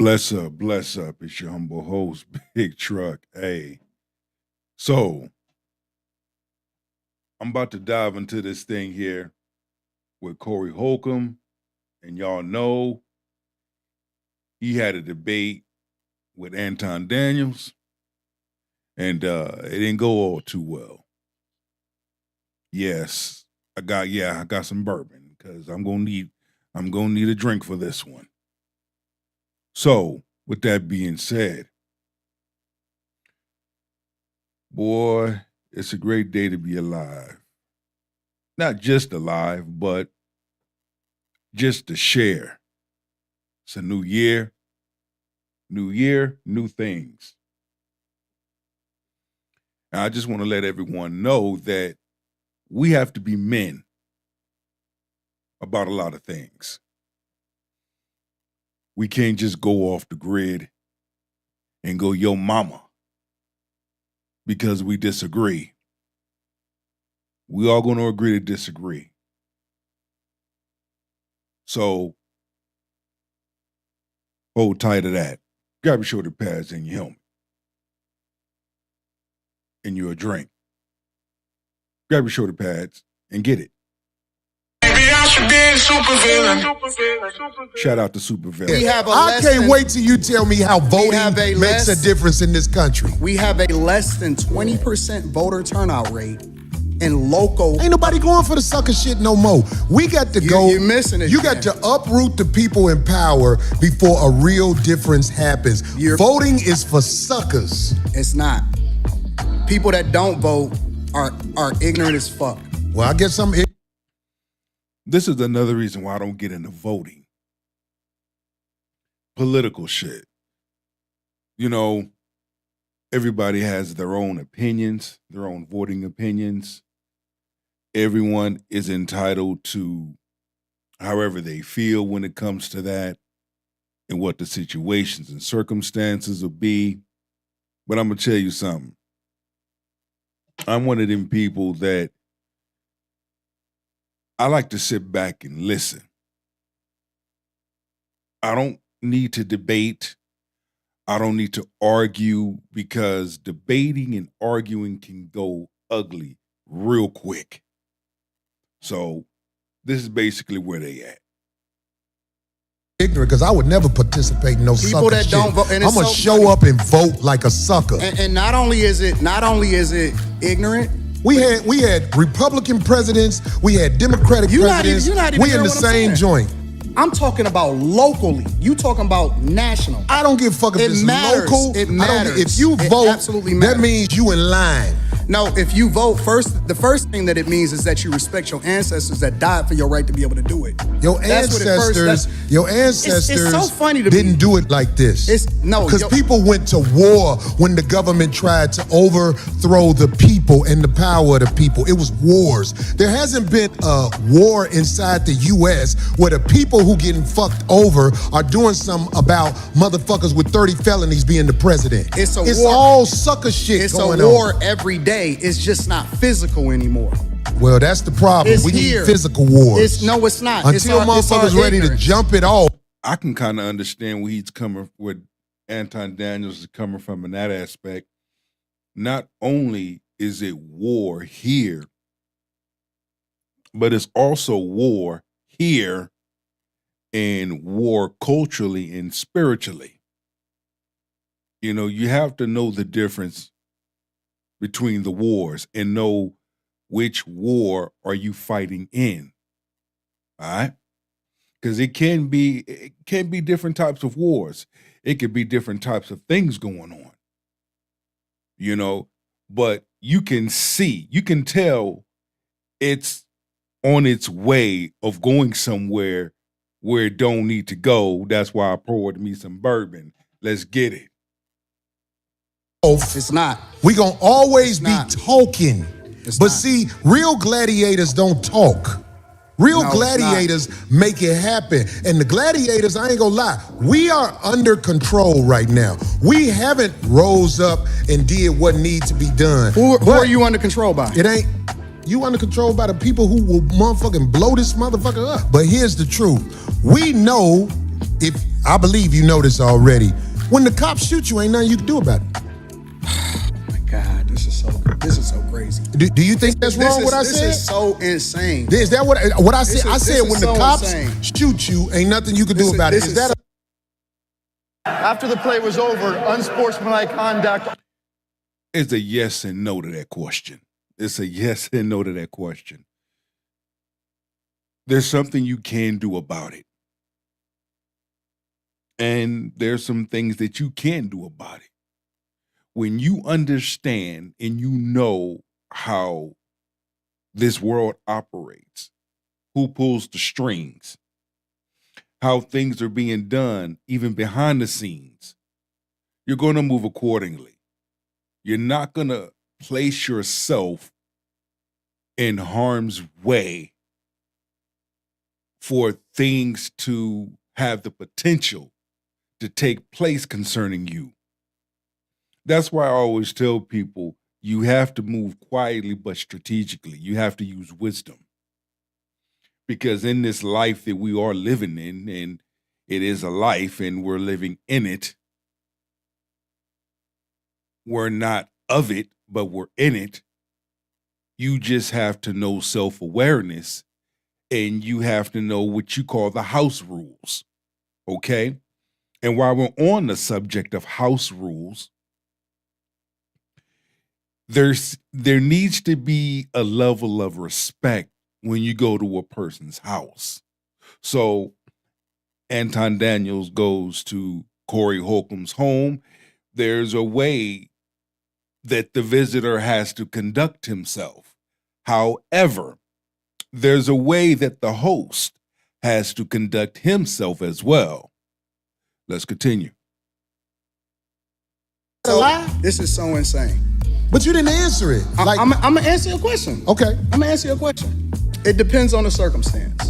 Bless up, bless up. It's your humble host, Big Truck. Hey, so I'm about to dive into this thing here with Corey Holcomb, and y'all know he had a debate with Anton Daniels, and it didn't go all too well. Yes, I got some bourbon because I'm gonna need a drink for this one. So, with that being said, boy, it's a great day to be alive. Not just alive, but just to share. It's a new year, new things. And I just want to let everyone know that we have to be men about a lot of things. We can't just go off the grid and go, yo mama, because we disagree. We all going to agree to disagree. So, hold tight to that. Grab your shoulder pads and your helmet. And your drink. Grab your shoulder pads and get it. Shout out to Supervillain. I can't wait till you tell me how voting makes a difference in this country. We have a less than 20% voter turnout rate in local. Ain't nobody going for the sucker shit no more. We got to go. You're missing it. You got to uproot the people in power before a real difference happens. Voting is for suckers. It's not. People that don't vote are ignorant as fuck. Well, I guess I'm. This is another reason why I don't get into voting. Political shit. You know, everybody has their own opinions, their own voting opinions. Everyone is entitled to however they feel when it comes to that and what the situations and circumstances will be. But I'm going to tell you something. I'm one of them people that I like to sit back and listen. I don't need to debate. I don't need to argue because debating and arguing can go ugly real quick. So this is basically where they at. Ignorant, because I would never participate in no people sucker that shit. don't vote. I'm gonna show up and vote like a sucker. And not only is it ignorant. We had Republican presidents, we had Democratic presidents. You're not even we in the same joint. I'm talking about locally. You talking about national. I don't give a fuck if it's local. It matters. If you vote, absolutely matters. That means you in line. No, if you vote first, the first thing that it means is that you respect your ancestors that died for your right to be able to do it. Your ancestors it's so funny to didn't do it like this. Because people went to war when the government tried to overthrow the people and the power of the people. It was wars. There hasn't been a war inside the U.S. where the people who getting fucked over are doing something about motherfuckers with 30 felonies being the president. It's war. All sucker shit going on. It's a war every day. It's just not physical anymore. Well, that's the problem. We need physical wars. No, it's not. Until motherfuckers ready to jump it off. I can kind of understand where he's coming, where Anton Daniels is coming from in that aspect. Not only is it war here, but it's also war here and war culturally and spiritually. You know, you have to know the difference between the wars and know which war are you fighting in. All right? Because it can be different types of wars. It could be different types of things going on. You know, but you can tell it's on its way of going somewhere where it don't need to go. That's why I poured me some bourbon. Let's get it. It's not. We gonna always be talking. See, real gladiators don't talk. Real gladiators make it happen. And the gladiators, I ain't gonna lie, we are under control right now. We haven't rose up and did what needs to be done. Who are you under control by? It ain't. You under control by the people who will motherfucking blow this motherfucker up. But here's the truth. We know if I believe you know this already. When the cops shoot you, ain't nothing you can do about it. God, this is so crazy. Do you think that's wrong what I said? This is so insane. Is that what I said? I said when the cops shoot you, ain't nothing you can do about it. Is that After the play was over, unsportsmanlike conduct. It's a yes and no to that question. It's a yes and no to that question. There's something you can do about it. And there's some things that you can do about it. When you understand and you know how this world operates, who pulls the strings, how things are being done, even behind the scenes, you're going to move accordingly. You're not going to place yourself in harm's way for things to have the potential to take place concerning you. That's why I always tell people you have to move quietly but strategically. You have to use wisdom. Because in this life that we are living in, and it is a life and we're living in it, we're not of it, but we're in it. You just have to know self-awareness, and you have to know what you call the house rules, okay? And while we're on the subject of house rules, there needs to be a level of respect when you go to a person's house. So Anton Daniels goes to Corey Holcomb's home. There's a way that the visitor has to conduct himself. However, there's a way that the host has to conduct himself as well. Let's continue. This is so insane. But you didn't answer it. I'm gonna answer your question. Okay. I'm gonna answer your question. It depends on the circumstance.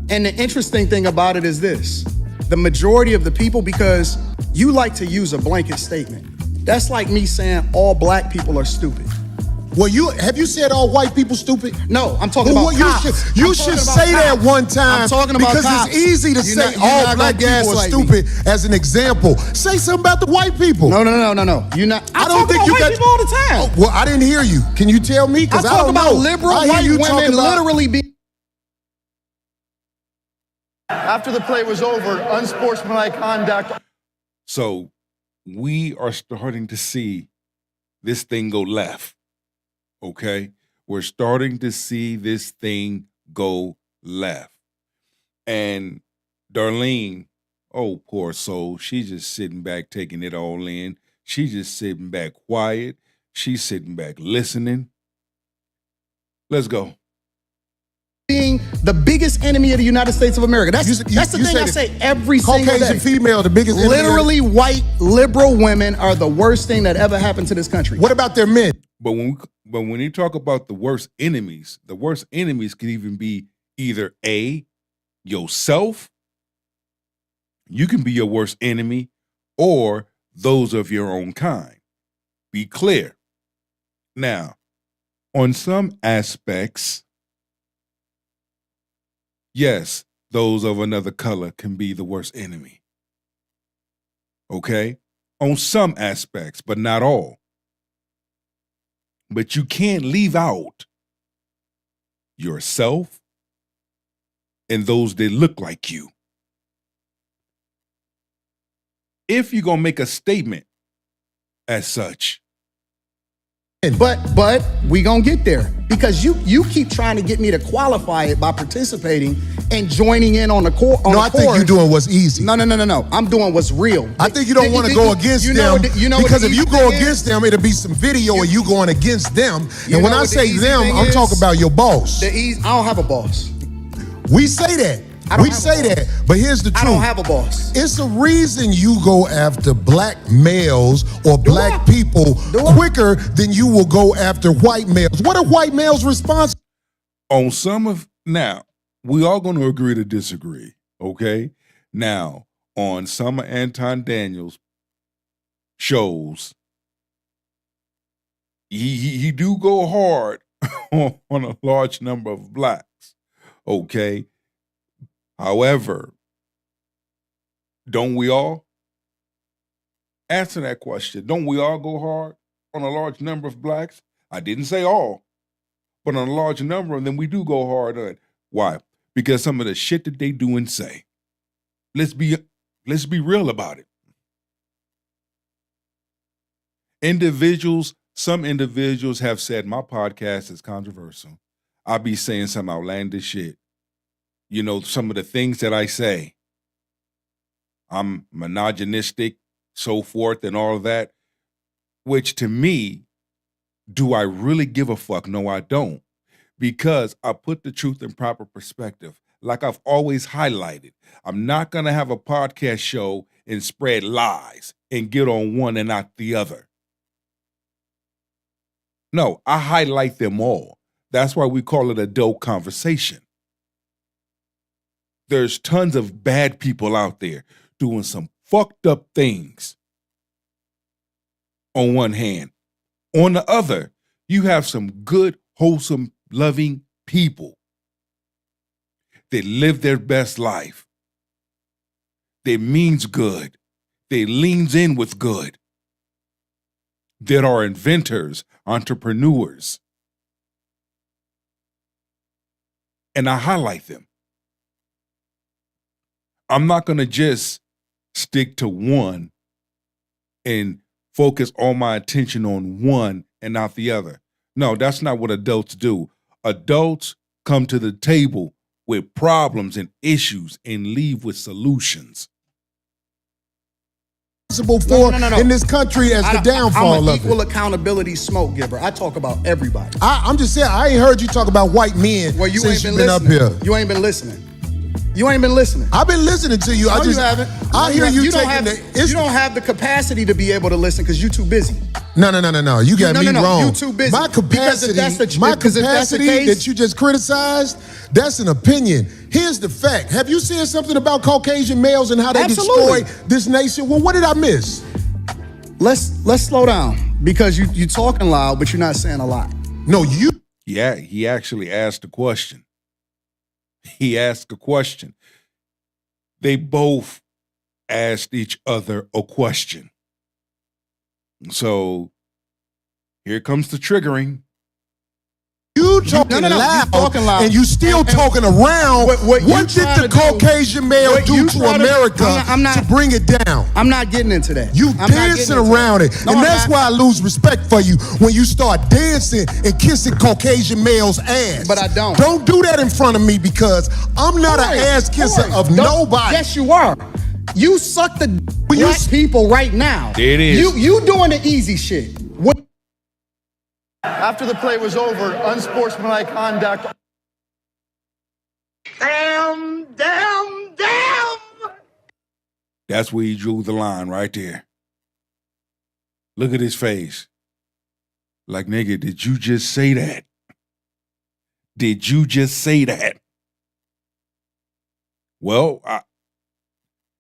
And the interesting thing about it is this: the majority of the people, because you like to use a blanket statement. That's like me saying all black people are stupid. Well, have you said all white people stupid? No, I'm talking about cops. You should say that one time. I'm talking about because cops. It's easy to say all black people are stupid as an example. Say something about the white people. No. You're not. I don't think you got people all the time. Oh, well, I didn't hear you. Can you tell me? Because I don't know. I'm talking about liberal white women literally being. After the play was over, unsportsmanlike conduct. So we are starting to see this thing go left. Okay, we're starting to see this thing go left. And Darlene, oh, poor soul, she's just sitting back, taking it all in. She's just sitting back quiet. She's sitting back listening. Let's go. Being the biggest enemy of the United States of America. That's the thing I say every single day. Caucasian female, the biggest enemy. Literally, white liberal women are the worst thing that ever happened to this country. What about their men? But when you talk about the worst enemies can even be either A, yourself, you can be your worst enemy, or those of your own kind. Be clear. Now, on some aspects, yes, those of another color can be the worst enemy. Okay? On some aspects, but not all. But you can't leave out yourself and those that look like you. If you're gonna make a statement as such. But we gonna get there, because you keep trying to get me to qualify it by participating and joining in on the court. No, I think you're doing what's easy. No. I'm doing what's real. I think you don't want to go against them, because if you go against them, it'll be some video of you going against them. And when I say them, I'm talking about your boss. I don't have a boss. We say that. We say that, but here's the truth. I don't have a boss. It's a reason you go after black males or black people quicker than you will go after white males. What are white males responsible? On some of, now, we are going to agree to disagree, okay? Now, on some of Anton Daniels' shows, he do go hard on a large number of blacks, okay? However, Don't we all? Answer that question. Don't we all go hard on a large number of blacks? I didn't say all, but on a large number of them, we do go hard on it. Why? Because some of the shit that they do and say. Let's be real about it. Some individuals have said my podcast is controversial. I be saying some outlandish shit. You know, some of the things that I say. I'm misogynistic, so forth, and all of that. Which to me, do I really give a fuck? No, I don't. Because I put the truth in proper perspective. Like I've always highlighted. I'm not going to have a podcast show and spread lies and get on one and not the other. No, I highlight them all. That's why we call it adult conversation. There's tons of bad people out there doing some fucked up things. On one hand. On the other, you have some good, wholesome, loving people that live their best life. That means good. They leans in with good. That are inventors, entrepreneurs. And I highlight them. I'm not going to just stick to one and focus all my attention on one and not the other. No, that's not what adults do. Adults come to the table with problems and issues and leave with solutions. For in this country as the downfall I'm an of equal it. accountability smoke giver. I talk about everybody. I'm just saying, I ain't heard you talk about white men Well, you since ain't you've been been listening. up here. You ain't been listening. You ain't been listening. I've been listening to you. No, I just you haven't. I hear you don't taking have, the. You don't have the capacity to be able to listen because you're too busy. No. You got me wrong. You too busy. My capacity, Because if my that's the capacity case- that you just criticized, that's an opinion. Here's the fact. Have you said something about Caucasian males and how they Absolutely. destroy this nation? Well, what did I miss? Let's slow down because you talking loud, but you're not saying a lot. No, you. Yeah, he actually asked a question. He asked a question. They both asked each other a question. So here comes the triggering. You talking No, loud, you talking loud. and you still talking around. What you did trying the to do- Caucasian male what do you to trying to- America I'm not- to bring it down? I'm not getting into that. You I'm not dancing getting into around that. it. No, And I'm that's not. why I lose respect for you when you start dancing and kissing Caucasian males' ass. But I don't. Don't do that in front of me because I'm not an ass kisser of Don't- nobody. Yes, you are. You suck the black people right now. There it is. You doing the easy shit. What? After the play was over, unsportsmanlike conduct. Damn. That's where he drew the line right there. Look at his face. Like, nigga, did you just say that? Did you just say that? Well,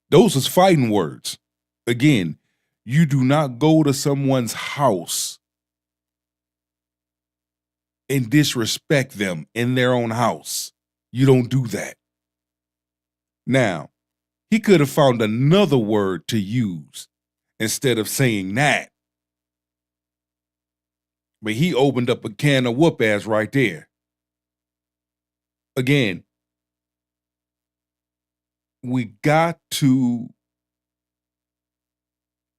those is fighting words. Again, you do not go to someone's house and disrespect them in their own house. You don't do that. Now, he could have found another word to use instead of saying that. But he opened up a can of whoop ass right there. Again, we got to,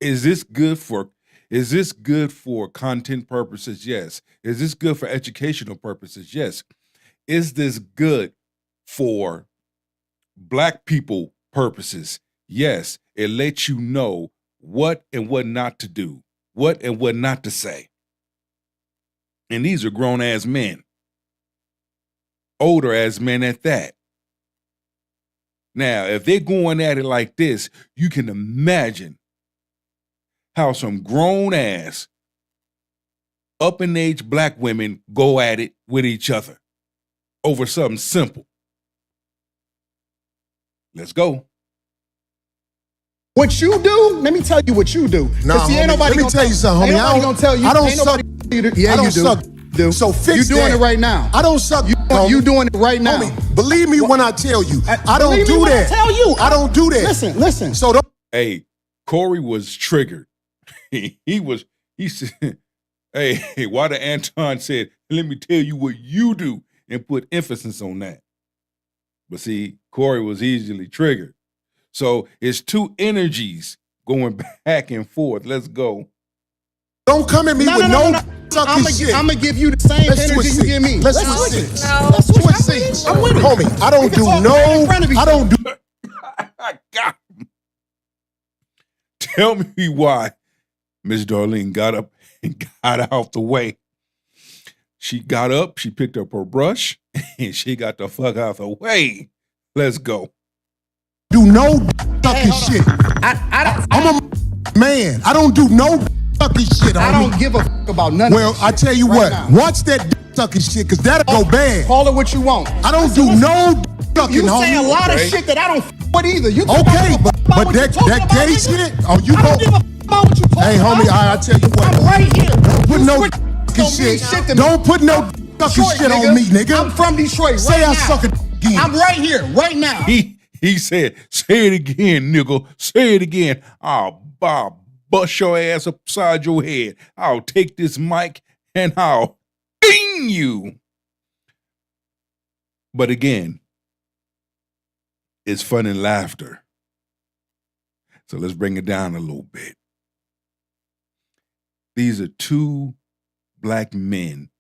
is this good for content purposes? Yes. Is this good for educational purposes? Yes. Is this good for black people purposes? Yes. It lets you know what and what not to do, what and what not to say. And these are grown ass men, older ass men at that. Now, if they're going at it like this, you can imagine how some grown ass, up in age black women go at it with each other over something simple. Let's go. What you do? Let me tell you what you do. Nah, 'Cause see, ain't homie, nobody let me gonna tell you something, Ain't homie. nobody gonna tell you. I don't ain't nobody suck. tell you to- Yeah, I don't you do. suck. Do. So fix You doing that. it right now. I don't suck. You doing it right now. Homie, believe me when I tell you, I don't Believe me do when that. I tell you. I don't do that. Listen. So don't Hey, Corey was triggered. He said, hey, why the Anton said, let me tell you what you do and put emphasis on that. But see, Corey was easily triggered. So it's two energies going back and forth. Let's go. Don't come at me with no sucky shit. I'm gonna give you the same energy you give me. Let's switch seats. Let's switch seats. I'm with it. Homie, I don't do I don't do. I got him. Tell me why Miss Darlene got up and got out the way. She got up, she picked up her brush, and she got the fuck out the way. Let's go. Do no sucky shit. I'm a man. I don't do no sucky shit. I don't give a fuck about none Well, of this I shit tell you right what. now. Watch that sucky shit, because that'll go bad. Call it what you want. I don't do no sucking, You homie. say a lot of Okay. shit that I don't fuck with either. You Okay, but that gay shit, oh, you I go. don't give a fuck about what you talking Hey, about. homie, I tell you what. I'm right here. Put You no switch sucky don't mean shit. to me. Don't put no sucky Detroit, shit on me, nigga. I'm from Detroit Say right I now. suck it again. I'm right here, right now. He said, say it again, nigga. Say it again. I'll bust your ass upside your head. I'll take this mic and I'll bing you. But again, it's fun and laughter. So let's bring it down a little bit. These are two black men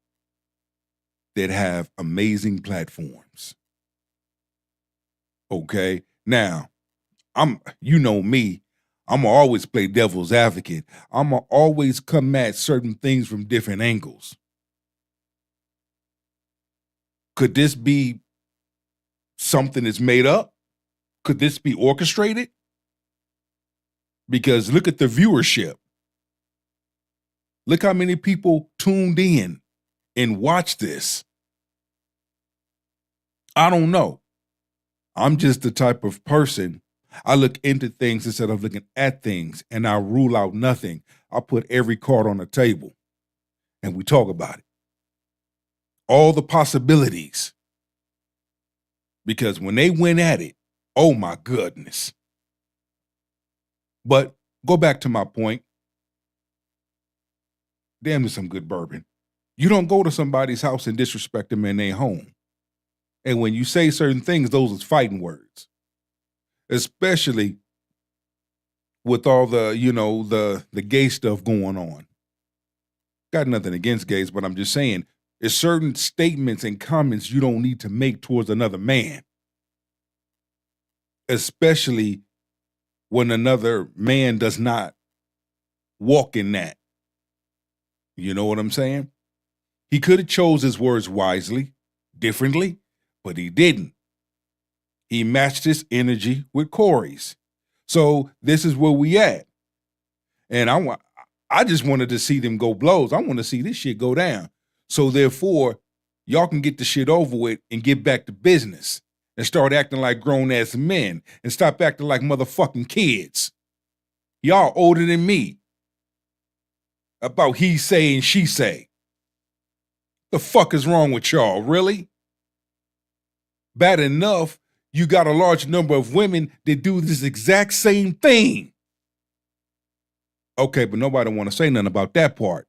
that have amazing platforms. Okay. Now, you know me, I'm gonna always play devil's advocate. I'm gonna always come at certain things from different angles. Could this be something that's made up? Could this be orchestrated? Because look at the viewership. Look how many people tuned in and watched this. I don't know. I'm just the type of person, I look into things instead of looking at things, and I rule out nothing. I put every card on the table and we talk about it. All the possibilities. Because when they went at it, oh my goodness. But go back to my point. Damn, there's some good bourbon. You don't go to somebody's house and disrespect them in their home. And when you say certain things, those are fighting words. Especially with all the, the gay stuff going on. Got nothing against gays, but I'm just saying, there's certain statements and comments you don't need to make towards another man. Especially when another man does not walk in that. You know what I'm saying? He could have chose his words wisely, differently, but he didn't. He matched his energy with Corey's. So this is where we at. And I just wanted to see them go blows. I want to see this shit go down. So therefore, y'all can get the shit over with and get back to business and start acting like grown-ass men and stop acting like motherfucking kids. Y'all older than me. About he say and she say. The fuck is wrong with y'all, really? Bad enough, you got a large number of women that do this exact same thing. Okay, but nobody want to say nothing about that part.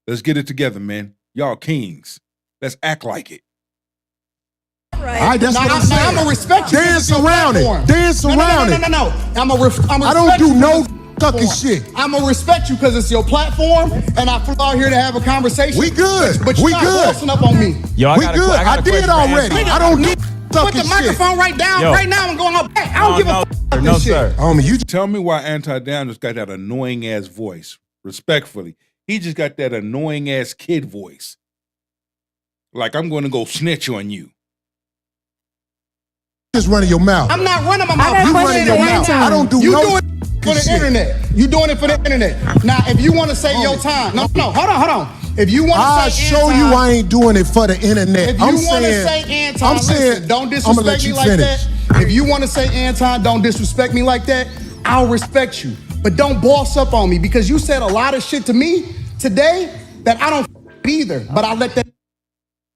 Let's get it together, man. Y'all kings. Let's act like it. Right. All right, that's what I'm saying. I'm gonna respect you. Dance around it. Dance around it. No. I don't do no sucky shit. I'm gonna respect you because it's your platform, and I flew out here to have a conversation. We good. But you're not bossing up on me. Yo, We good. I did already. I don't do Put the sucky shit. microphone right down, Yo. right now, and going up back. I don't give a fuck about No, this sir. shit. Homie, you Tell me why Anti-Down just got that annoying ass voice. Respectfully. He just got that annoying ass kid voice. Like I'm going to go snitch on you. just running your mouth. I'm not running my mouth. You running your mouth. I don't do You no do it for the shit. internet. You doing it for the internet. Now, if you want to say your time, no, hold on. If you want I'll to say show you I ain't doing it for the internet. If you want to say Anton, listen, don't disrespect me like that. If you want to say Anton, don't disrespect me like that, I'll respect you. But don't boss up on me because you said a lot of shit to me today that I don't either. But I let that.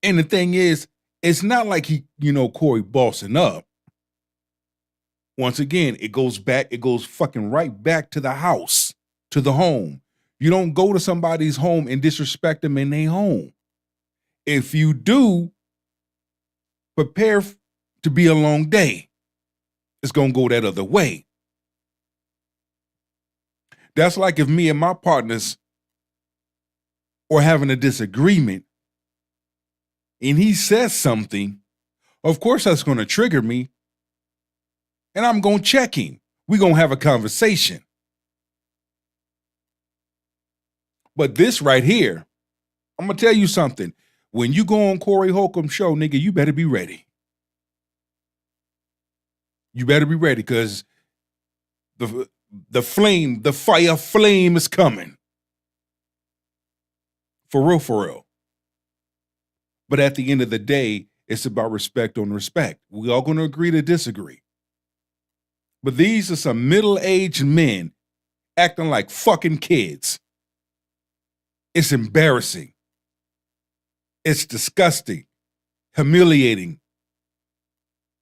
And the thing is, it's not like he, Corey bossing up. Once again, it goes fucking right back to the house, to the home. You don't go to somebody's home and disrespect them in their home. If you do, prepare to be a long day. It's going to go that other way. That's like if me and my partners are having a disagreement and he says something, of course that's going to trigger me, and I'm going to check him. We're going to have a conversation. But this right here, I'm going to tell you something. When you go on Corey Holcomb show, nigga, you better be ready. You better be ready, because the fire flame is coming. For real, for real. But at the end of the day, it's about respect on respect. We all going to agree to disagree. But these are some middle-aged men acting like fucking kids. It's embarrassing. It's disgusting, humiliating,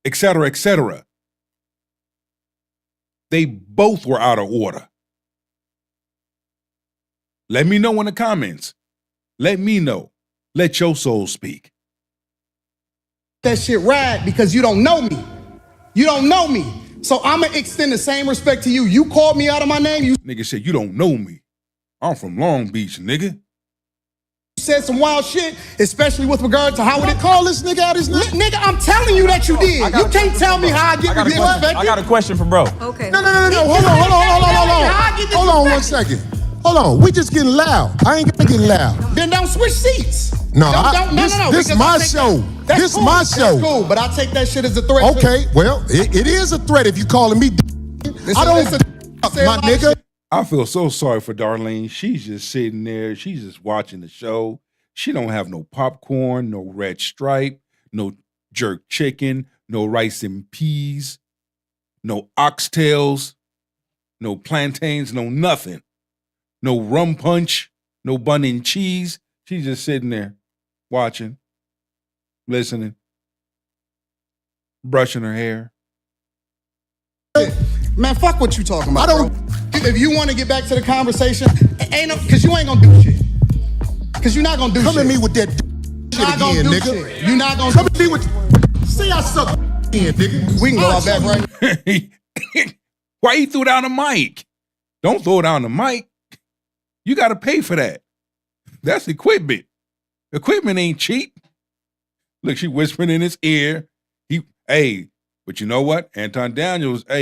etc., etc. They both were out of order. Let me know in the comments. Let me know. Let your soul speak. That shit rad because you don't know me. You don't know me. So I'm going to extend the same respect to you. You called me out of my name. You Nigga said, you don't know me. I'm from Long Beach, nigga. said some wild shit, especially with regard to how I call this nigga out his name? Nigga, I'm telling you that you did. You can't tell me how I get respected. I got a question for bro. Okay. No. Hold on 1 second. Hold on. We just getting loud. I ain't gonna get loud. Then don't switch seats. No, this because my I take show. that- This cool, my show. That's cool, but I take that shit as a threat. Okay, well, it is a threat if you calling me. I don't, my nigga. I feel so sorry for Darlene. She's just sitting there. She's just watching the show. She don't have no popcorn, no red stripe, no jerk chicken, no rice and peas, no oxtails, no plantains, no nothing. No rum punch, no bun and cheese. She's just sitting there watching, listening, brushing her hair. Man, fuck what you talking about. I don't. Bro. If you want to get back to the conversation, because you ain't gonna do shit. Because you're not gonna do Come shit. at me with that shit again, nigga. Shit. You're not gonna Come at me with. Say I suck in, nigga. We can go out back right. Why you threw down the mic? Don't throw down the mic. You got to pay for that. That's equipment. Equipment ain't cheap. Look, she whispering in his ear. But you know what? Anton Daniels, Fuck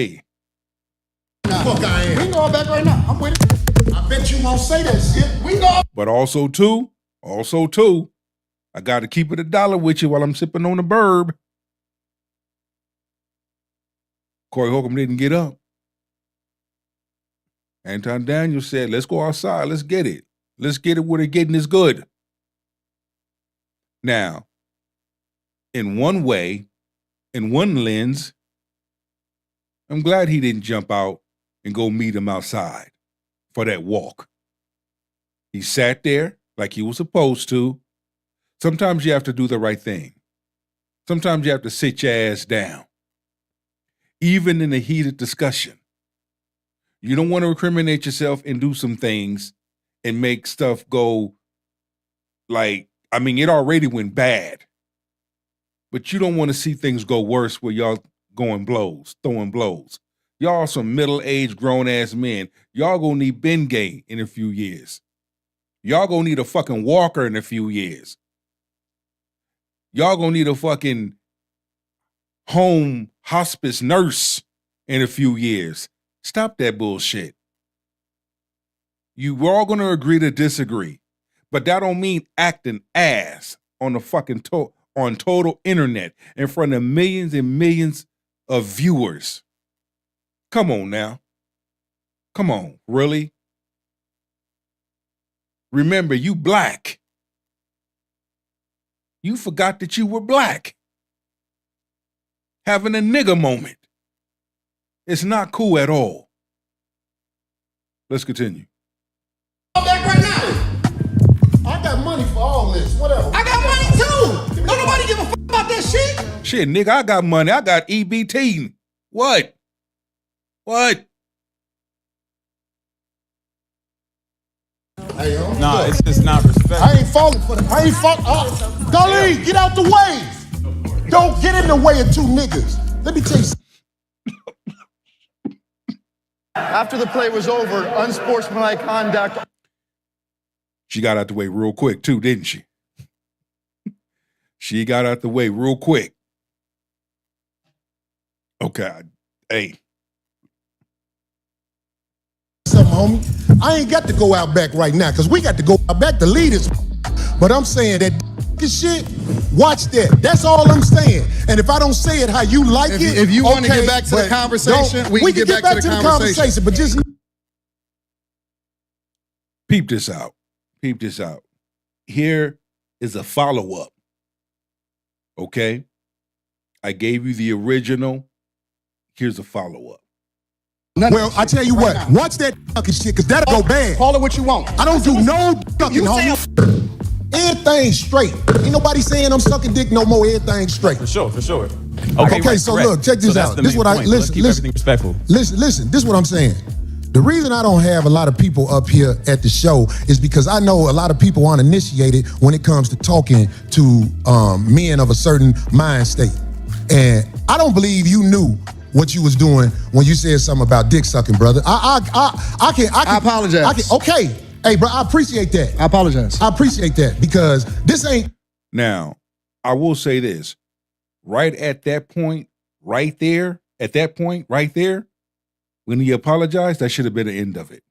I am. We can go out back right now. I'm with it. I bet you won't say that shit. We can go. But also too, I got to keep it $1 with you while I'm sipping on the burb. Corey Holcomb didn't get up. Anton Daniels said, let's go outside. Let's get it. Let's get it where the getting is good. Now, in one way, in one lens, I'm glad he didn't jump out and go meet him outside for that walk. He sat there like he was supposed to. Sometimes you have to do the right thing. Sometimes you have to sit your ass down. Even in a heated discussion. You don't want to incriminate yourself and do some things and make stuff go it already went bad. But you don't want to see things go worse where y'all throwing blows. Y'all some middle-aged, grown-ass men. Y'all gonna need Bengay in a few years. Y'all gonna need a fucking walker in a few years. Y'all gonna need a fucking home hospice nurse in a few years. Stop that bullshit. You all gonna agree to disagree, but that don't mean acting ass on the fucking on total internet in front of millions and millions of viewers. Come on now. Come on, really? Remember, you black. You forgot that you were black. Having a nigga moment. It's not cool at all. Let's continue. Back right now. I got money for all this. Whatever. I got money too. Don't nobody give a fuck about that shit. Shit, nigga, I got money. I got EBT. What? What? Hey, Nah, it's just not respect. I ain't falling for that. I ain't falling. Gully, get out the way. Don't get in the way of two niggas. Let me tell you something. After the play was over, unsportsmanlike conduct. She got out the way real quick too, didn't she? She got out the way real quick. Okay. Hey. Something, homie. I ain't got to go out back right now because we got to go out back to lead this. But I'm saying that shit, watch that. That's all I'm saying. And if I don't say it how you like it, if you want to okay, get back to the but conversation, we can get back to the conversation. But just Peep this out. Peep this out. Here is a follow-up. Okay? I gave you the original. Here's a follow-up. well, I tell you what, watch that fucking shit, because that'll go bad. Call it what you want. I don't do no fucking, homie. Everything straight. Ain't nobody saying I'm sucking dick no more. Everything straight. For sure. Okay, right, so correct. look, check this So that's out. the This is main what I point. Let's keep everything respectful. Listen. This is what I'm saying. The reason I don't have a lot of people up here at the show is because I know a lot of people aren't initiated when it comes to talking to men of a certain mind state. And I don't believe you knew what you was doing when you said something about dick sucking, brother. I apologize. Okay. Hey, bro, I appreciate that. I apologize. I appreciate that because this ain't. Now, I will say this. Right at that point, right there, when he apologized, that should have been the end of it.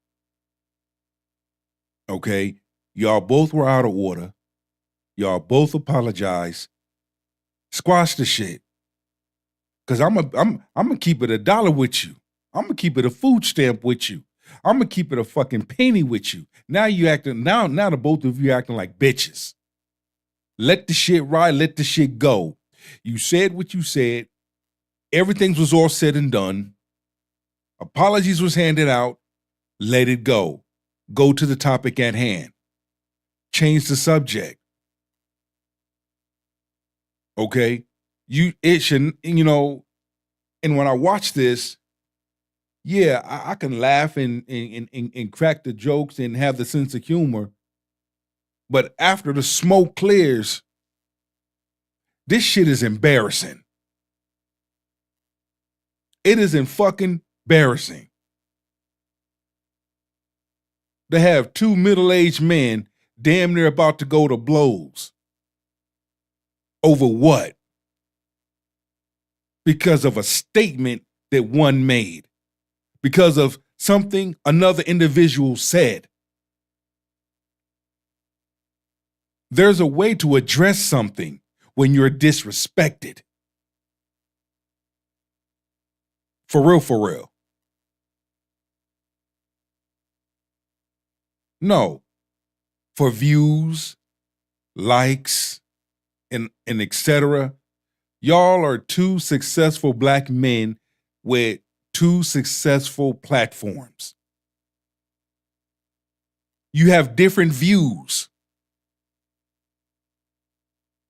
Okay? Y'all both were out of order. Y'all both apologized. Squash the shit. Cause I'm gonna keep it $1 with you. I'm gonna keep it a food stamp with you. I'm gonna keep it a fucking penny with you. Now the both of you acting like bitches. Let the shit ride, let the shit go. You said what you said. Everything was all said and done. Apologies was handed out. Let it go. Go to the topic at hand. Change the subject. Okay? It should, and when I watch this, yeah, I can laugh and crack the jokes and have the sense of humor. But after the smoke clears, this shit is embarrassing. It is fucking embarrassing to have two middle-aged men damn near about to go to blows. Over what? Because of a statement that one made. Because of something another individual said. There's a way to address something when you're disrespected. For real. No. For views, likes, and etc. Y'all are two successful black men with two successful platforms. You have different views.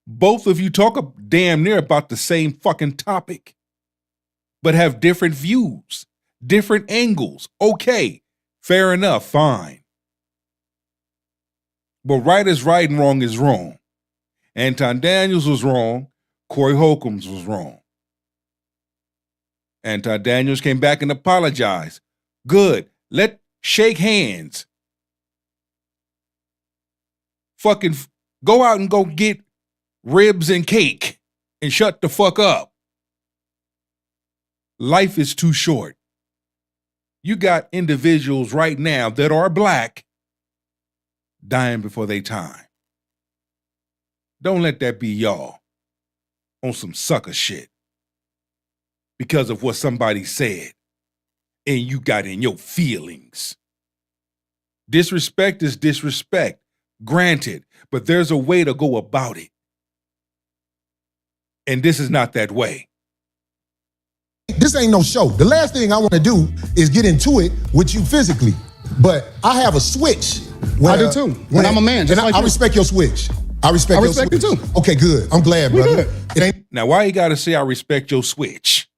Both of you talk damn near about the same fucking topic, but have different views, different angles. Okay, fair enough, fine. But right is right and wrong is wrong. Anton Daniels was wrong. Corey Holcomb was wrong. Anton Daniels came back and apologized. Good. Shake hands. Fucking go out and go get ribs and cake and shut the fuck up. Life is too short. You got individuals right now that are black dying before their time. Don't let that be y'all on some sucker shit because of what somebody said and you got in your feelings. Disrespect is disrespect, granted, but there's a way to go about it. And this is not that way. This ain't no show. The last thing I want to do is get into it with you physically. But I have a switch. I do too. And I'm a man, just like I you. respect your switch. I respect your switch. you too. Okay, good. I'm glad, brother. good. It ain't. Now, why you gotta say I respect your switch?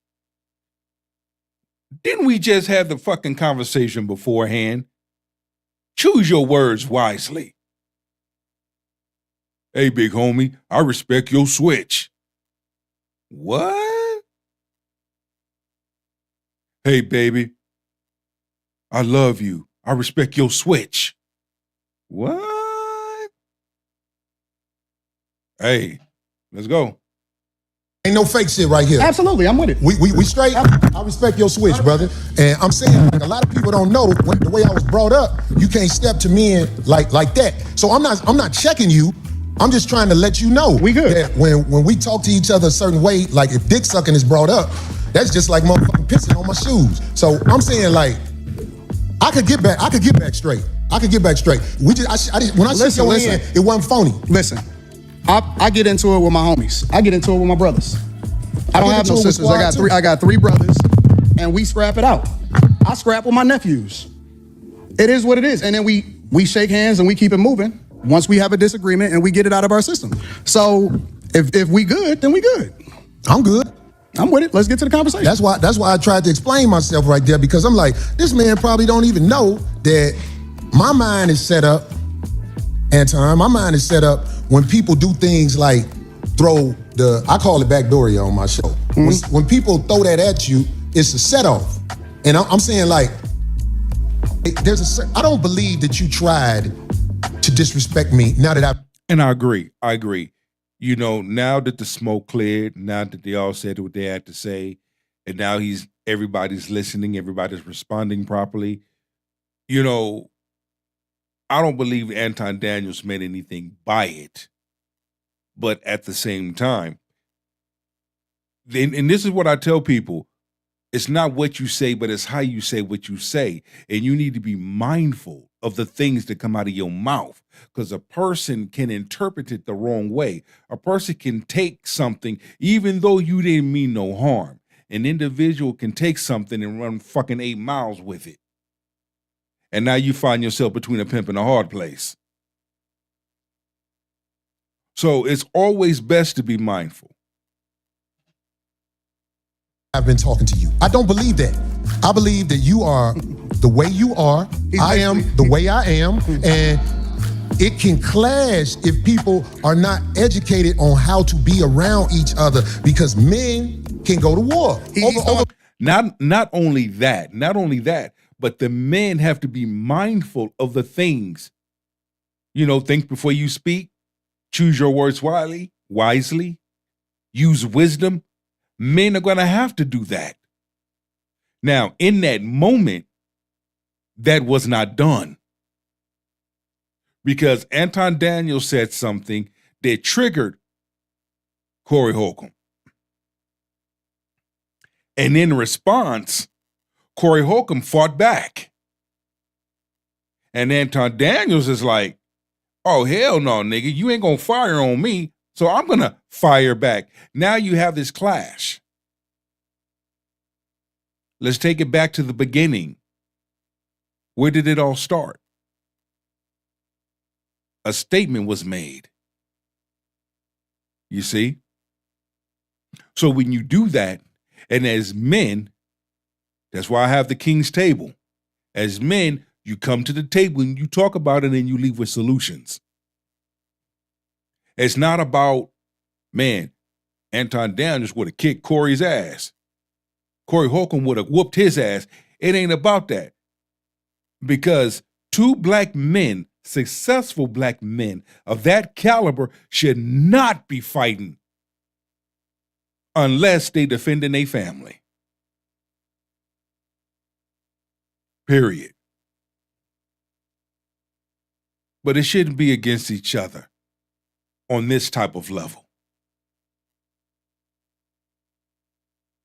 Didn't we just have the fucking conversation beforehand? Choose your words wisely. Hey, big homie, I respect your switch. What? Hey, baby, I love you. I respect your switch. What? Hey, let's go. Ain't no fake shit right here. Absolutely, I'm with it. We straight. I respect your switch, brother. And I'm saying, like, a lot of people don't know the way I was brought up. You can't step to men like that. So I'm not checking you. I'm just trying to let you know We good. that when we talk to each other a certain way, like if dick sucking is brought up, that's just like motherfucking pissing on my shoes. So I'm saying, like, I could get back straight. We just when I shook your hand, it wasn't phony. Listen, I get into it with my homies. I get into it with my brothers. I don't have no sisters. I got three brothers, and we scrap it out. I scrap with my nephews. It is what it is. And then we shake hands and we keep it moving once we have a disagreement and we get it out of our system. So if we good, then we good. I'm good. I'm with it. Let's get to the conversation. That's why I tried to explain myself right there, because I'm like, this man probably don't even know that my mind is set up, Anton. My mind is set up when people do things like I call it backdooria on my show. When people throw that at you, it's a set off. And I'm saying, like, I don't believe that you tried to disrespect me now that And I agree. You know, now that the smoke cleared, now that they all said what they had to say, and now everybody's listening, everybody's responding properly. You know, I don't believe Anton Daniels meant anything by it. But at the same time, and this is what I tell people, it's not what you say, but it's how you say what you say. And you need to be mindful of the things that come out of your mouth, because a person can interpret it the wrong way. A person can take something, even though you didn't mean no harm. An individual can take something and run fucking 8 miles with it. And now you find yourself between a pimp and a hard place. So it's always best to be mindful. I've been talking to you. I don't believe that. I believe that you are the way you are. I am the way I am. And it can clash if people are not educated on how to be around each other, because men can go to war. Not only that, but the men have to be mindful of the things. You know, think before you speak. Choose your words wisely, use wisdom. Men are going to have to do that. Now, in that moment, that was not done, because Anton Daniels said something that triggered Corey Holcomb. And in response, Corey Holcomb fought back. And Anton Daniels is like, oh, hell no, nigga, you ain't gonna fire on me, so I'm gonna fire back. Now you have this clash. Let's take it back to the beginning. Where did it all start? A statement was made. You see? So when you do that, and as men, that's why I have the King's Table. As men, you come to the table and you talk about it and you leave with solutions. It's not about, man, Anton Daniels would have kicked Corey's ass. Corey Holcomb would have whooped his ass. It ain't about that. Because two black men, successful black men of that caliber, should not be fighting unless they defending their family. Period. But it shouldn't be against each other on this type of level.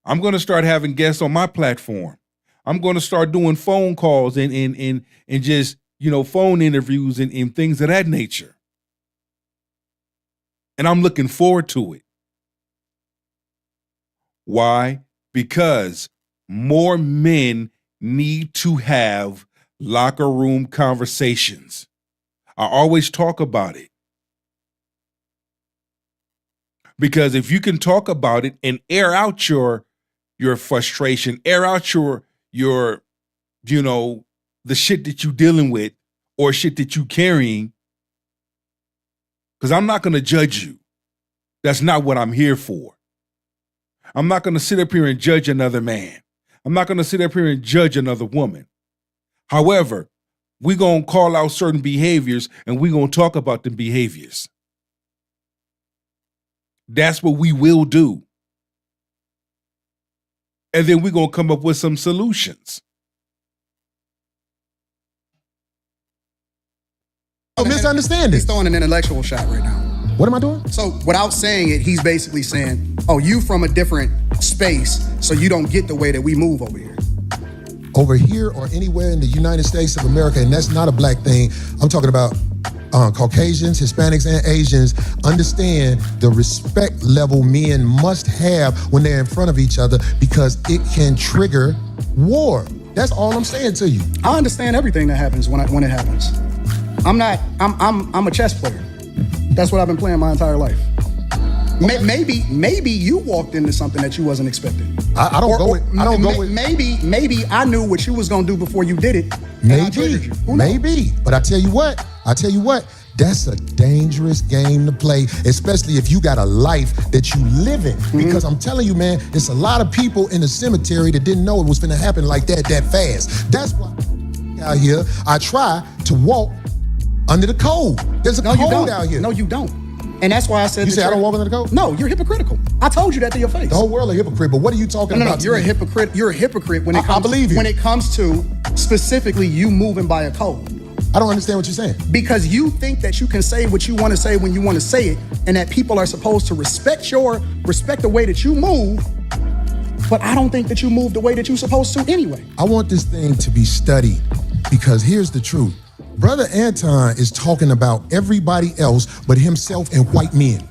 I'm going to start having guests on my platform. I'm going to start doing phone calls and just, you know, phone interviews and things of that nature. And I'm looking forward to it. Why? Because more men need to have locker room conversations. I always talk about it. Because if you can talk about it and air out your frustration, air out your your, the shit that you dealing with or shit that you carrying. Because I'm not going to judge you. That's not what I'm here for. I'm not going to sit up here and judge another man. I'm not going to sit up here and judge another woman. However, we're going to call out certain behaviors and we're going to talk about the behaviors. That's what we will do. And then we're going to come up with some solutions. Misunderstanding. He's throwing an intellectual shot right now. What am I doing? So without saying it, he's basically saying, oh, you from a different space, so you don't get the way that we move over here. Over here or anywhere in the United States of America, and that's not a black thing. I'm talking about Caucasians, Hispanics, and Asians understand the respect level men must have when they're in front of each other because it can trigger war. That's all I'm saying to you. I understand everything that happens when it happens. I'm a chess player. That's what I've been playing my entire life. Maybe you walked into something that you wasn't expecting. I don't go with. Maybe I knew what you was gonna do before you did it. Maybe. But I tell you what, that's a dangerous game to play, especially if you got a life that you live in. Because I'm telling you, man, there's a lot of people in the cemetery that didn't know it was gonna happen like that fast. That's why out here, I try to walk under the code. There's a code out here. No, you don't. And that's why I said. You say I don't walk under the code? No, you're hypocritical. I told you that to your face. The whole world a hypocrite, but what are you talking about? No, you're a hypocrite. You're a hypocrite when it comes. I believe you. When it comes to specifically you moving by a code. I don't understand what you're saying. Because you think that you can say what you want to say when you want to say it, and that people are supposed to respect the way that you move. But I don't think that you move the way that you're supposed to anyway. I want this thing to be studied because here's the truth. Brother Anton is talking about everybody else but himself and white men.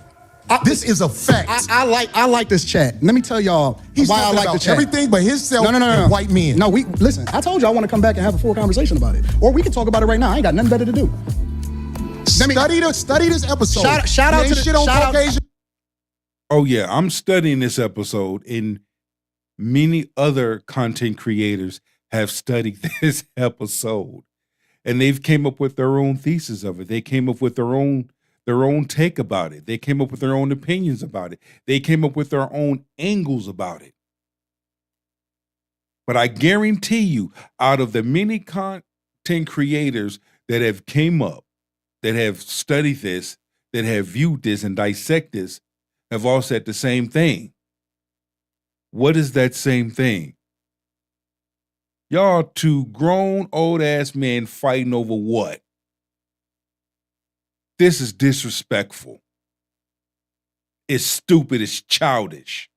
This is a fact. I like this chat. Let me tell y'all why I like the chat. Everything but himself and white men. No, listen. I told you I want to come back and have a full conversation about it, or we can talk about it right now. I ain't got nothing better to do. Study this episode. Shout out to shit on Caucasian. Oh yeah, I'm studying this episode, and many other content creators have studied this episode. And they've came up with their own thesis of it. They came up with their own take about it. They came up with their own opinions about it. They came up with their own angles about it. But I guarantee you, out of the many content creators that have came up, that have studied this, that have viewed this and dissect this, have all said the same thing. What is that same thing? Y'all two grown old ass men fighting over what? This is disrespectful. It's stupid. It's childish.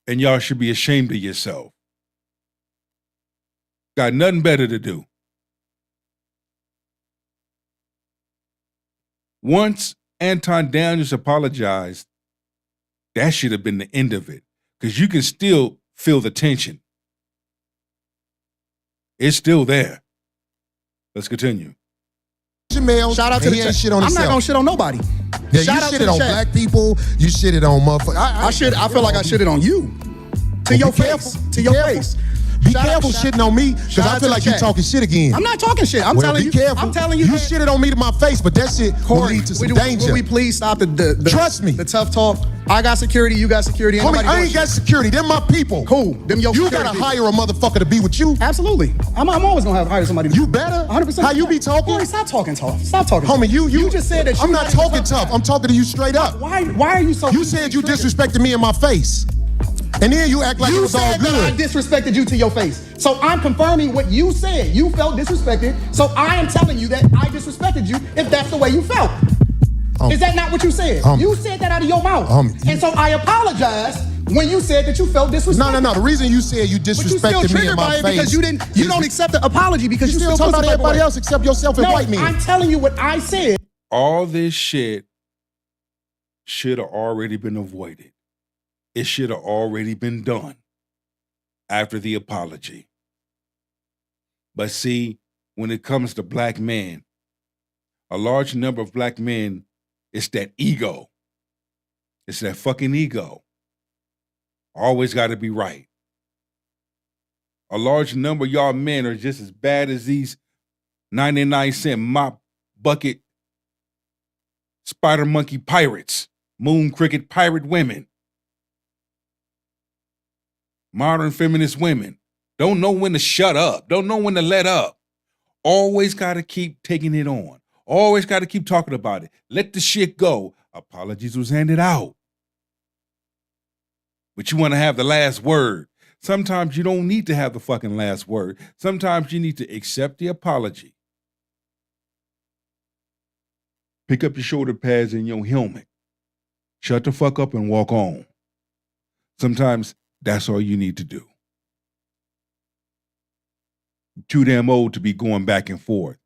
And y'all should be ashamed of yourself. Got nothing better to do. Once Anton Daniels apologized, that should have been the end of it. Because you can still feel the tension. It's still there. Let's continue. Shout out to the chat. I'm not gonna shit on nobody. Yeah, you shitted on black people. You shitted on motherfuckers. I feel like I shitted on you. To your face. To your face. Be careful shitting on me, because I feel like you're talking shit again. I'm not talking shit. I'm telling you. Be careful. I'm telling you. You shitted on me to my face, but that shit will lead to some danger. Will we please stop the Trust me. The tough talk? I got security. You got security. Homie, I ain't got security. They're my people. Cool. Them your You gotta hire a motherfucker to be with you. Absolutely. I'm always gonna hire somebody. You better. 100%. How you be talking? Corey, stop talking tough. Stop talking. Homie, you just said that. I'm not talking tough. I'm talking to you straight up. Why are you so? You said you disrespected me in my face. And then you act like it was all good. You said that I disrespected you to your face. So I'm confirming what you said. You felt disrespected. So I am telling you that I disrespected you if that's the way you felt. Is that not what you said? You said that out of your mouth. And so I apologized when you said that you felt disrespected. No. The reason you said you disrespected me in my face. Because you don't accept the apology because you still talking about everybody else except yourself and white men. I'm telling you what I said. All this shit should have already been avoided. It should have already been done after the apology. But see, when it comes to black men, a large number of black men, it's that ego. It's that fucking ego. Always got to be right. A large number of y'all men are just as bad as these 99-cent mop bucket spider monkey pirates, moon cricket pirate women, modern feminist women. Don't know when to shut up. Don't know when to let up. Always got to keep taking it on. Always got to keep talking about it. Let the shit go. Apologies was handed out. But you want to have the last word. Sometimes you don't need to have the fucking last word. Sometimes you need to accept the apology. Pick up your shoulder pads and your helmet. Shut the fuck up and walk on. Sometimes that's all you need to do. Too damn old to be going back and forth.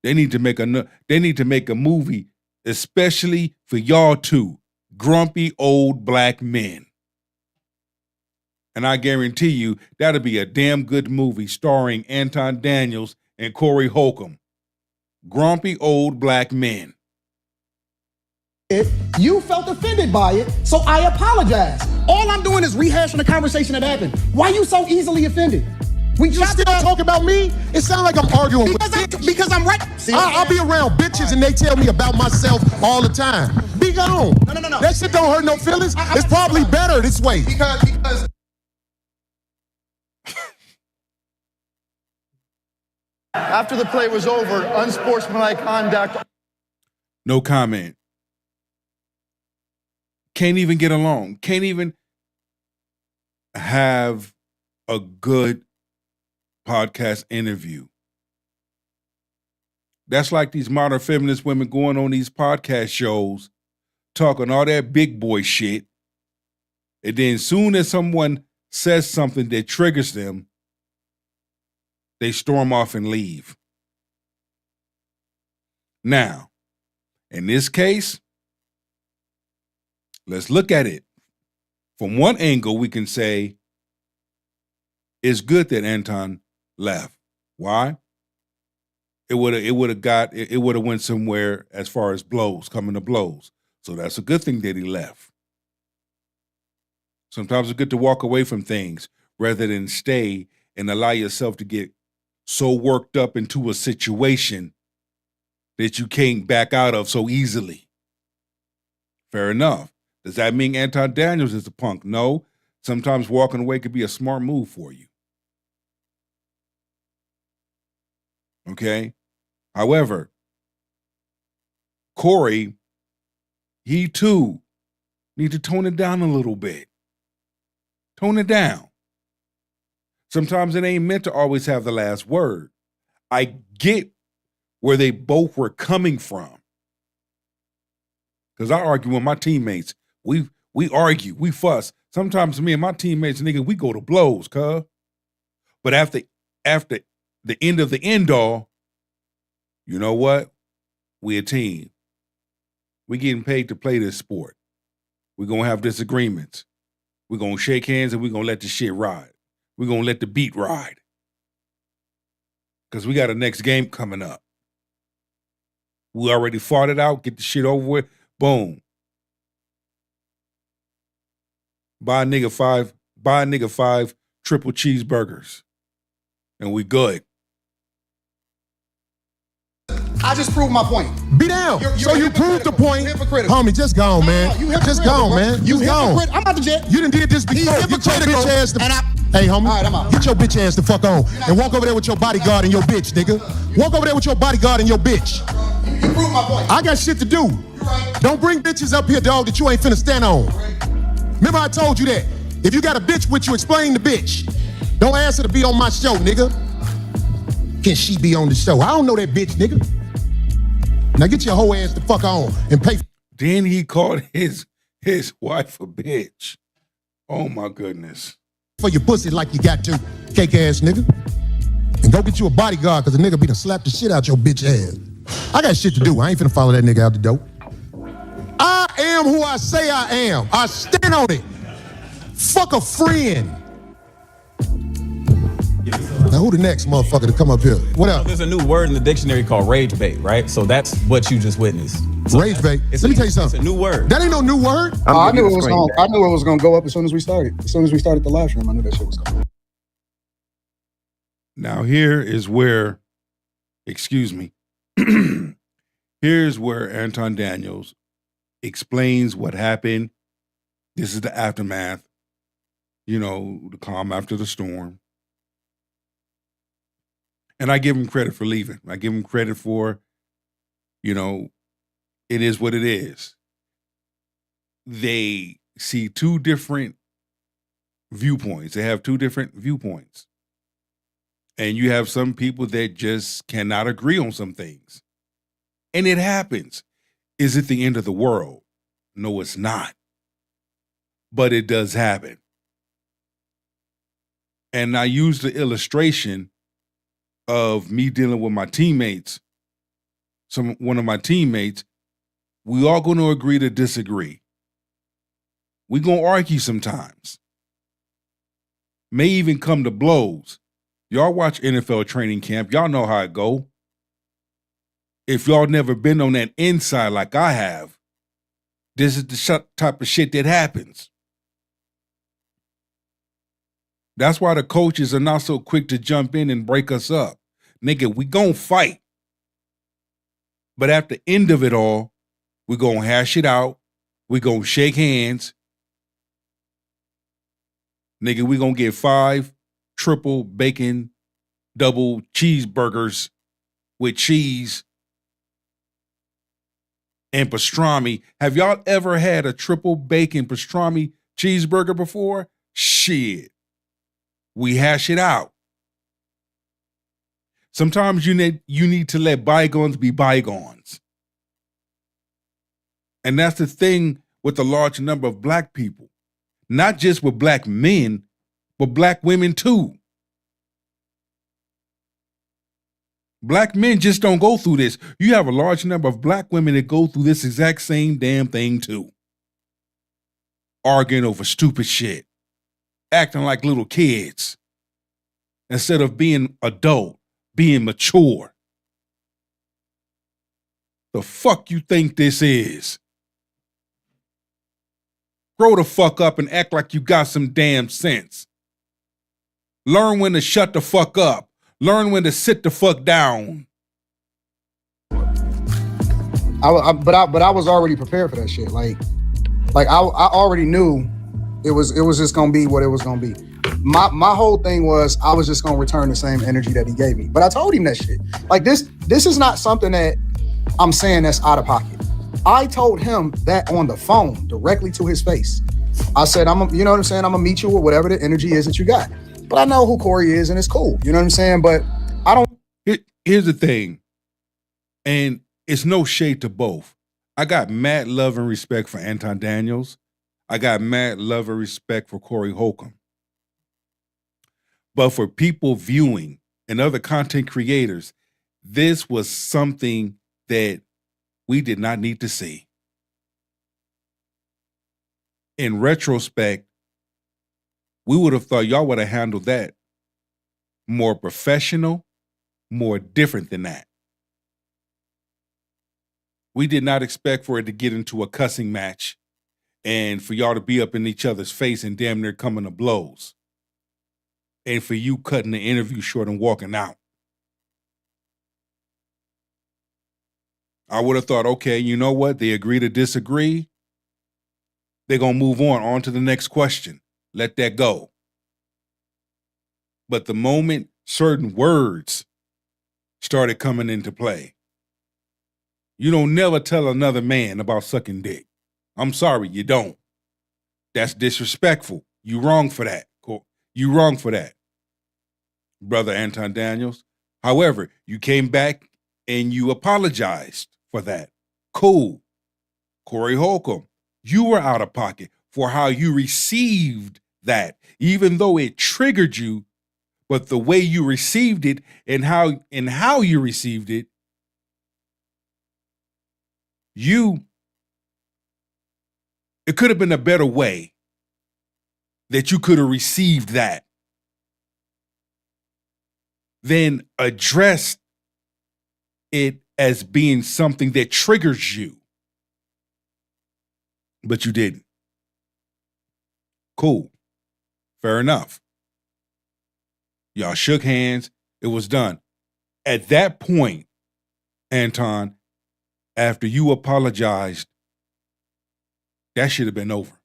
They need to make a movie especially for y'all two grumpy old black men. And I guarantee you that'll be a damn good movie starring Anton Daniels and Corey Holcomb. Grumpy old black men. You felt offended by it, so I apologize. All I'm doing is rehashing the conversation that happened. Why you so easily offended? We You still talk about me? It sounds like I'm arguing because I'm right. See, I'll be around bitches and they tell me about myself all the time. Be gone. No. That shit don't hurt no feelings. It's probably better this way. Because After the play was over, unsportsmanlike conduct. No comment. Can't even get along. Can't even have a good podcast interview. That's like these modern feminist women going on these podcast shows, talking all that big boy shit. And then soon as someone says something that triggers them, they storm off and leave. Now, in this case, let's look at it. From one angle, we can say it's good that Anton left. Why? It would have went somewhere as far as blows, coming to blows. So that's a good thing that he left. Sometimes it's good to walk away from things rather than stay and allow yourself to get so worked up into a situation that you can't back out of so easily. Fair enough. Does that mean Anton Daniels is a punk? No. Sometimes walking away could be a smart move for you. Okay? However, Corey, he too need to tone it down a little bit. Tone it down. Sometimes it ain't meant to always have the last word. I get where they both were coming from. Because I argue with my teammates. We argue, we fuss. Sometimes me and my teammates, nigga, we go to blows, cuz. But after the end of the end all, you know what? We a team. We getting paid to play this sport. We're going to have disagreements. We're going to shake hands and we're going to let the shit ride. We're going to let the beat ride. Because we got a next game coming up. We already fought it out. Get the shit over with. Boom. Buy a nigga five triple cheeseburgers. And we good. I just proved my point. Be down. You're So you proved the point. Hypocritical. Homie, just gone, man. You Just gone, man. You Just gone. hypocrite. I'm about to jet. You done did this before. Get your hypocritical. bitch ass the And Hey, homie. All right, I'm out. Get your bitch ass the fuck on. And walk over there with your bodyguard and your bitch, nigga. Walk over there with your bodyguard and your bitch. You proved my point. I got shit to do. Right. Don't bring bitches up here, dog, that you ain't finna stand on. Remember I told you that. If you got a bitch with you, explain the bitch. Don't ask her to be on my show, nigga. Can she be on the show? I don't know that bitch, nigga. Now get your whole ass the fuck on and pay. Then he called his wife a bitch. Oh my goodness. For your pussy like you got to, cake ass nigga. And go get you a bodyguard, cause the nigga be done slap the shit out your bitch ass. I got shit to do. I ain't finna follow that nigga out the door. I am who I say I am. I stand on it. Fuck a friend. Now who the next motherfucker to come up here? What up? There's a new word in the dictionary called rage bait, right? So that's what you just witnessed. So Rage bait. Let Let me tell you something. It's a new word. That ain't no new word. I knew it was going to go up as soon as we started. As soon as we started the live stream, I knew that shit was coming. Now here is where, excuse me, here's where Anton Daniels explains what happened. This is the aftermath, the calm after the storm. And I give him credit for leaving. I give him credit for, it is what it is. They see two different viewpoints. They have two different viewpoints. And you have some people that just cannot agree on some things. And it happens. Is it the end of the world? No, it's not. But it does happen. And I use the illustration of me dealing with my teammates. One of my teammates, we all going to agree to disagree. We're going to argue sometimes. May even come to blows. Y'all watch NFL training camp. Y'all know how it go. If y'all never been on that inside like I have, this is the type of shit that happens. That's why the coaches are not so quick to jump in and break us up. Nigga, we gonna fight. But at the end of it all, we gonna hash it out. We gonna shake hands. Nigga, we gonna get 5 triple bacon, double cheeseburgers with cheese and pastrami. Have y'all ever had a triple bacon pastrami cheeseburger before? Shit. We hash it out. Sometimes you need to let bygones be bygones. And that's the thing with the large number of black people. Not just with black men, but black women too. Black men just don't go through this. You have a large number of black women that go through this exact same damn thing too. Arguing over stupid shit. Acting like little kids. Instead of being adult, being mature. The fuck you think this is? Grow the fuck up and act like you got some damn sense. Learn when to shut the fuck up. Learn when to sit the fuck down. But I was already prepared for that shit. Like I already knew it was just gonna be what it was gonna be. My whole thing was I was just gonna return the same energy that he gave me. But I told him that shit. Like this is not something that I'm saying that's out of pocket. I told him that on the phone directly to his face. I said, you know what I'm saying? I'm gonna meet you with whatever the energy is that you got. But I know who Corey is and it's cool. You know what I'm saying? But I don't. Here's the thing. And it's no shade to both. I got mad love and respect for Anton Daniels. I got mad love and respect for Corey Holcomb. But for people viewing and other content creators, this was something that we did not need to see. In retrospect, we would have thought y'all would have handled that more professional, more different than that. We did not expect for it to get into a cussing match and for y'all to be up in each other's face and damn near coming to blows. And for you cutting the interview short and walking out. I would have thought, okay, you know what? They agree to disagree. They're going to move on to the next question. Let that go. But the moment certain words started coming into play, you don't never tell another man about sucking dick. I'm sorry, you don't. That's disrespectful. You wrong for that. You wrong for that, Brother Anton Daniels. However, you came back and you apologized for that. Cool. Corey Holcomb, you were out of pocket for how you received that, even though it triggered you, but the way you received it and how you received it, it could have been a better way that you could have received that than address it as being something that triggers you. But you didn't. Cool. Fair enough. Y'all shook hands. It was done. At that point, Anton, after you apologized, that should have been over.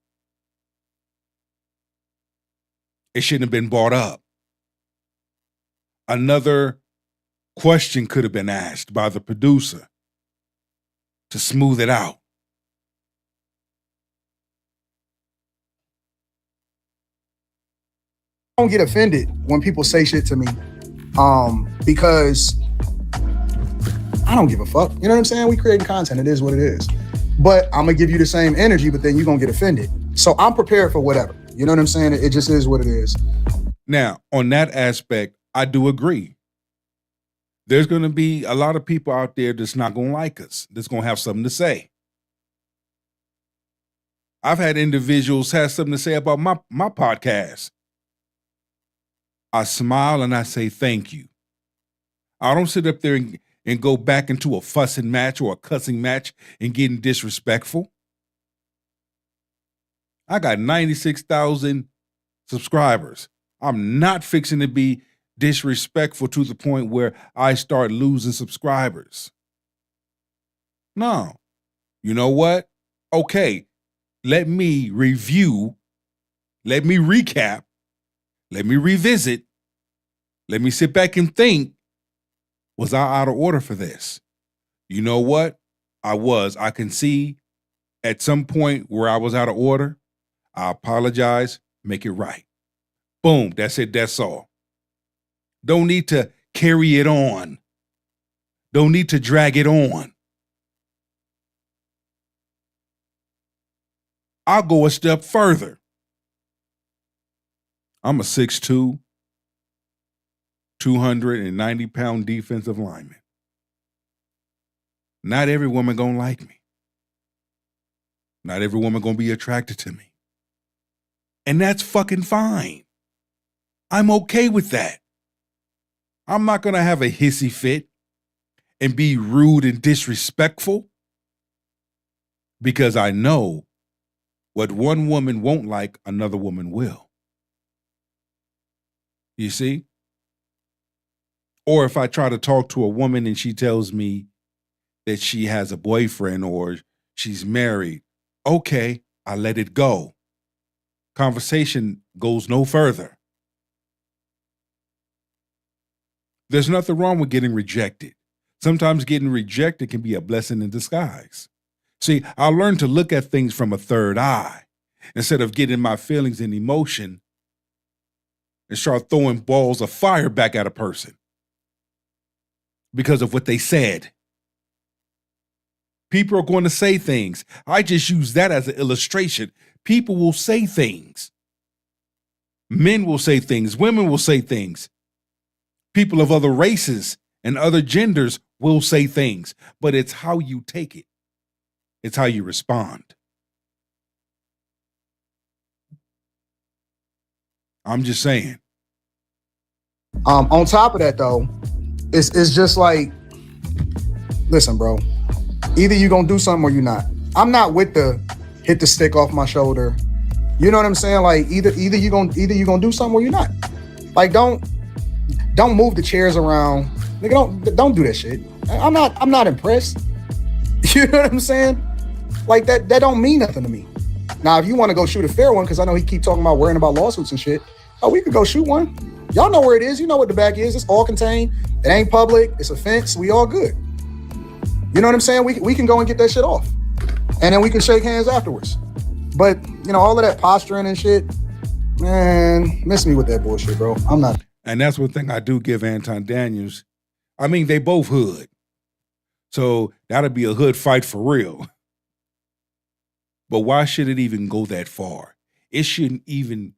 It shouldn't have been brought up. Another question could have been asked by the producer to smooth it out. I don't get offended when people say shit to me because I don't give a fuck. You know what I'm saying? We creating content. It is what it is. But I'm going to give you the same energy, but then you're going to get offended. So I'm prepared for whatever. You know what I'm saying? It just is what it is. Now, on that aspect, I do agree. There's going to be a lot of people out there that's not going to like us, that's going to have something to say. I've had individuals have something to say about my podcast. I smile and I say thank you. I don't sit up there and go back into a fussing match or a cussing match and getting disrespectful. I got 96,000 subscribers. I'm not fixing to be disrespectful to the point where I start losing subscribers. No. You know what? Okay, let me review, let me recap, let me revisit, let me sit back and think, was I out of order for this? You know what? I was. I can see at some point where I was out of order. I apologize, make it right. Boom, that's it, that's all. Don't need to carry it on. Don't need to drag it on. I'll go a step further. I'm a 6'2", 290-pound defensive lineman. Not every woman gonna like me. Not every woman gonna be attracted to me. And that's fucking fine. I'm okay with that. I'm not gonna have a hissy fit and be rude and disrespectful because I know what one woman won't like, another woman will. You see? Or if I try to talk to a woman and she tells me that she has a boyfriend or she's married, okay, I let it go. Conversation goes no further. There's nothing wrong with getting rejected. Sometimes getting rejected can be a blessing in disguise. See, I learned to look at things from a third eye instead of getting my feelings and emotion and start throwing balls of fire back at a person because of what they said. People are going to say things. I just use that as an illustration. People will say things. Men will say things. Women will say things. People of other races and other genders will say things. But it's how you take it. It's how you respond. I'm just saying. On top of that, though, it's just like, listen, bro. Either you gonna do something or you not. I'm not with the hit the stick off my shoulder. You know what I'm saying? Like either you gonna do something or you're not. Like don't move the chairs around. Nigga, don't do that shit. I'm not impressed. You know what I'm saying? Like that don't mean nothing to me. Now, if you want to go shoot a fair one, because I know he keep talking about worrying about lawsuits and shit. Oh, we could go shoot one. Y'all know where it is. You know what the back is. It's all contained. It ain't public. It's a fence. We all good. You know what I'm saying? We can go and get that shit off. And then we can shake hands afterwards. But, you know, all of that posturing and shit, man, miss me with that bullshit, bro. I'm not. And that's one thing I do give Anton Daniels. I mean, they both hood. So that'll be a hood fight for real. But why should it even go that far? It shouldn't even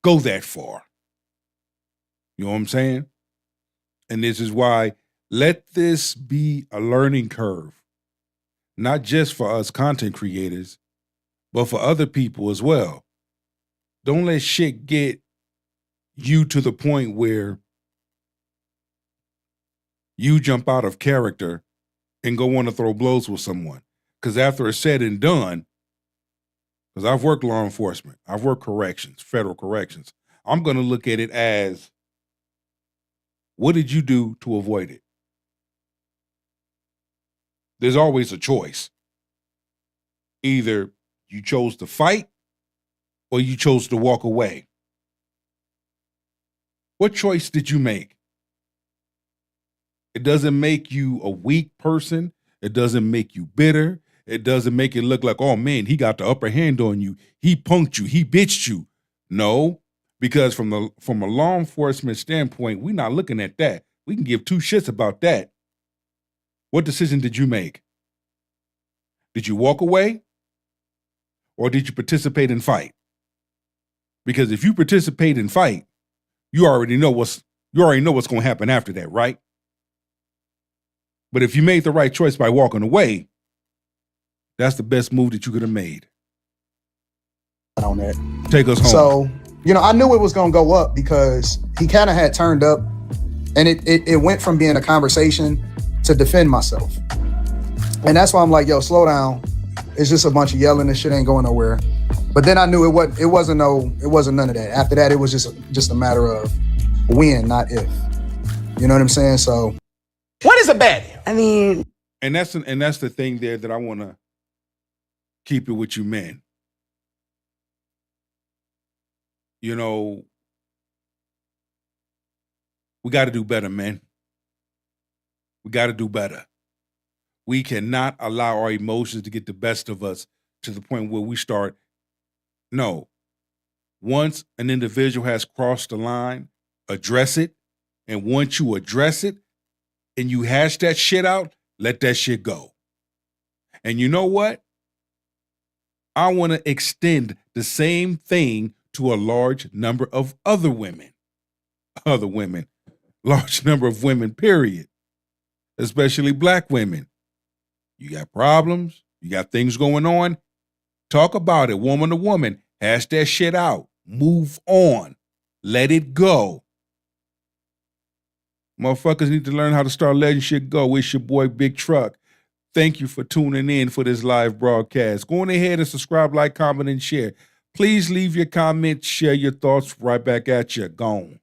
go that far. You know what I'm saying? And this is why let this be a learning curve, not just for us content creators, but for other people as well. Don't let shit get you to the point where you jump out of character and go want to throw blows with someone. Because after it's said and done, because I've worked law enforcement, I've worked corrections, federal corrections, I'm going to look at it as What did you do to avoid it? There's always a choice. Either you chose to fight or you chose to walk away. What choice did you make? It doesn't make you a weak person. It doesn't make you bitter. It doesn't make it look like, oh man, he got the upper hand on you. He punked you. He bitched you. No, because from a law enforcement standpoint, we're not looking at that. We can give two shits about that. What decision did you make? Did you walk away? Or did you participate in fight? Because if you participate in fight, you already know what's going to happen after that, right? But if you made the right choice by walking away, that's the best move that you could have made. On that. Take us home. So, I knew it was going to go up because he kind of had turned up, and it went from being a conversation to defend myself. And that's why I'm like, yo, slow down. It's just a bunch of yelling. This shit ain't going nowhere. But then I knew it wasn't none of that. After that, it was just a matter of when, not if. You know what I'm saying? So what is a baddie? I mean, and that's the thing there that I want to keep it with you men. We got to do better, man. We got to do better. We cannot allow our emotions to get the best of us to the point where we start. No. Once an individual has crossed the line, address it. And once you address it and you hash that shit out, let that shit go. And you know what? I want to extend the same thing to a large number of other women. Large number of women, period. Especially black women. You got problems. You got things going on. Talk about it, woman to woman. Hash that shit out. Move on. Let it go. Motherfuckers need to learn how to start letting shit go. It's your boy, Big Truck. Thank you for tuning in for this live broadcast. Go on ahead and subscribe, like, comment, and share. Please leave your comments, share your thoughts. Right back at you. Gone.